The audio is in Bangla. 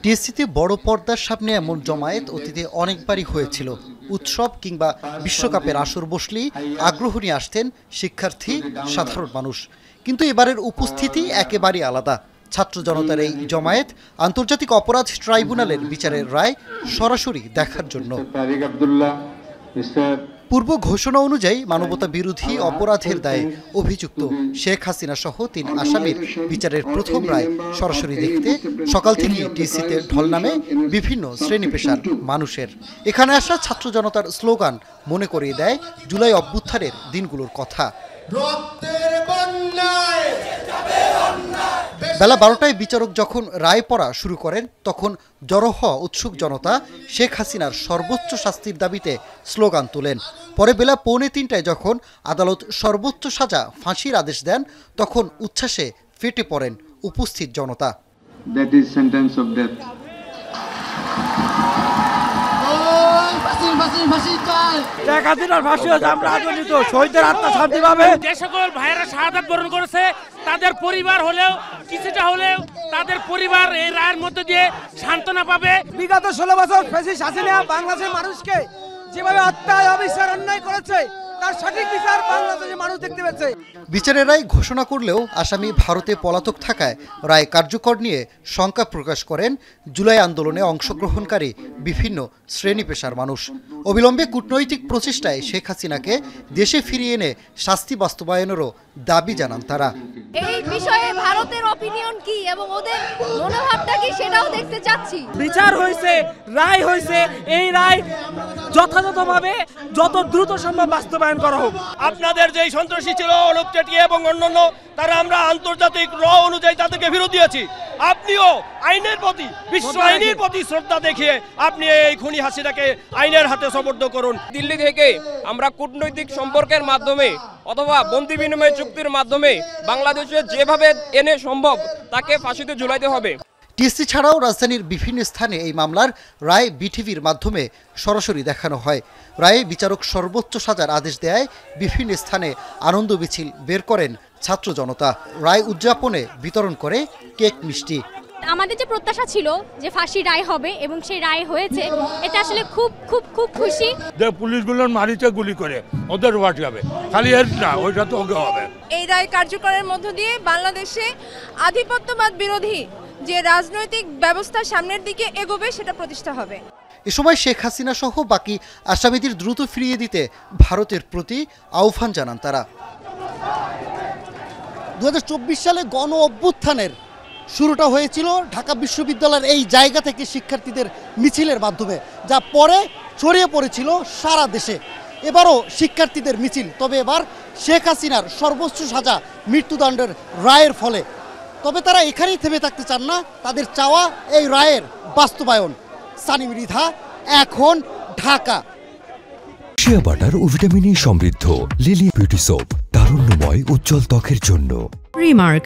টিএসসিতে বড় পর্দার সামনে এমন জমায়েত অতীতে অনেকবারই হয়েছিল। উৎসব কিংবা বিশ্বকাপের আসর বসলেই আগ্রহ নিয়ে আসতেন শিক্ষার্থী, সাধারণ মানুষ। কিন্তু এবারের উপস্থিতি একেবারেই আলাদা। ছাত্র জনতার এই জমায়েত আন্তর্জাতিক অপরাধ ট্রাইব্যুনালের বিচারের রায় সরাসরি দেখার জন্য। পূর্ব ঘোষণা অনুযায়ী মানবতা বিরোধী অপরাধের দায়ে অভিযুক্ত শেখ হাসিনা সহ ৩ আসামির বিচারের প্রথম রায় সরাসরি দেখতে সকাল থেকে টিএসসিতে ঢল নামে বিভিন্ন শ্রেণী পেশার মানুষের। এখানে আসা ছাত্র জনতার স্লোগান মনে করিয়ে দেয় জুলাই অভ্যুত্থানের দিনগুলোর কথা। বেলা 12টায় বিচারক যখন রায় পড়া শুরু করেন তখন জড়ো হওয়া উৎসুক জনতা শেখ হাসিনার সর্বোচ্চ শাস্তির দাবিতে স্লোগান তোলেন। পরে বেলা 2:45টায় যখন আদালত সর্বোচ্চ সাজা ফাঁসির আদেশ দেন তখন উচ্ছ্বাসে ফেটে পড়েন উপস্থিত জনতা। যে সকল ভাইয়েরা শাহাদাত বরণ করেছে তাদের পরিবার হলেও কিছুটা হলেও তাদের পরিবার এই রায়ের মধ্যে দিয়ে সান্ত্বনা পাবে। বিগত 16 বছর ফ্যাসিস্ট হাসিনা বাংলাদেশের মানুষকে যেভাবে হত্যা অবিচার অন্যায় করেছে তার সঠিক বিচার বাংলাদেশের মানুষ দেখতে পেয়েছে। বিচারের রায় ঘোষণা করলেও আসামি ভারতে পলাতক থাকায় রায় কার্যকর নিয়ে শঙ্কা প্রকাশ করেন জুলাই আন্দোলনে অংশগ্রহণকারী বিভিন্ন শ্রেণী পেশার মানুষ। অবিলম্বে কূটনৈতিক প্রচেষ্টায় শেখ হাসিনাকে দেশে ফিরিয়ে এনে শাস্তি বাস্তবায়নেরও দাবি জানান তারা। এই বিষয়ে ভারতের অপিনিয়ন কি এবং ওদের মনোভাবটা কি সেটাও দেখতে চাচ্ছি। বিচার হয়েছে, রায় হয়েছে, এই রায় যথাযথভাবে যত দ্রুত সম্ভব বাস্তবায়ন করা হোক। আপনাদের যেই সন্ত্রাসী ছিল অনুপ চেটিয়া এবং অন্যান্য তারা আমরা আন্তর্জাতিক ল অনুযায়ী তাদেরকে ফেরত দিয়েছি। আপনিও আইনের প্রতি, বিশ্ব আইনের প্রতি শ্রদ্ধা দেখিয়ে আপনি এই খুনি হাসিনাকে আইনের হাতে সোপর্দ করুন। দিল্লি থেকে আমরা কূটনৈতিক সম্পর্কের মাধ্যমে অথবা বন্দি বিনিময় চুক্তির মাধ্যমে বাংলাদেশে যেভাবে এনে সম্ভব তাকে ফাঁসিতে ঝুলাইতে হবে। টিএসসি ছাড়াও রাজধানীর বিভিন্ন স্থানে এই মামলার রায় বিটিভির মাধ্যমে সরাসরি দেখানো হয়। রায়ে বিচারক সর্বোচ্চ সাজার আদেশ দেয় বিভিন্ন স্থানে আনন্দ মিছিল বের করেন ছাত্র জনতা। রায় উদযাপনে বিতরণ করে কেক মিষ্টি। আমাদের যে প্রত্যাশা ছিল যে ফাঁসি রায় হবে এবং সেই রায় হয়েছে, এটা আসলে খুব খুব খুব খুশি। যে পুলিশগুলোর মারিতে গুলি করে ওদের ওয়াট যাবে, খালি এর না ওইটা তো ওকে হবে। এই রায় কার্যকরের মধ্য দিয়ে বাংলাদেশে আধিপত্যবাদ বিরোধী যে রাজনৈতিক ব্যবস্থা সামনের দিকে এগোবে সেটা প্রতিষ্ঠা হবে। এ সময় শেখ হাসিনা সহ বাকি আসামিদের দ্রুত ফিরিয়ে দিতে ভারতের প্রতি আহ্বান জানান তারা। 2024 সালে গণ অভ্যুত্থানের শুরুটা হয়েছিল ঢাকা বিশ্ববিদ্যালয়ের এই জায়গা থেকে শিক্ষার্থীদের মিছিলের মাধ্যমে, যা পরে ছড়িয়ে পড়েছিল সারা দেশে। এবারও শিক্ষার্থীদের মিছিল, তবে এবার শেখ হাসিনার সর্বোচ্চ সাজা মৃত্যুদণ্ডের রায়ের ফলে। তবে তারা এখানেই থেমে থাকতে চান না, তাদের চাওয়া এই রায়ের বাস্তবায়ন। সানি মৃধা, এখন, ঢাকা। শিয়া বাটার ও ভিটামিন ই সমৃদ্ধ লিলি বিউটি সোপ, তারুণ্যময় উজ্জ্বল ত্বকের জন্য। রিমার্ক,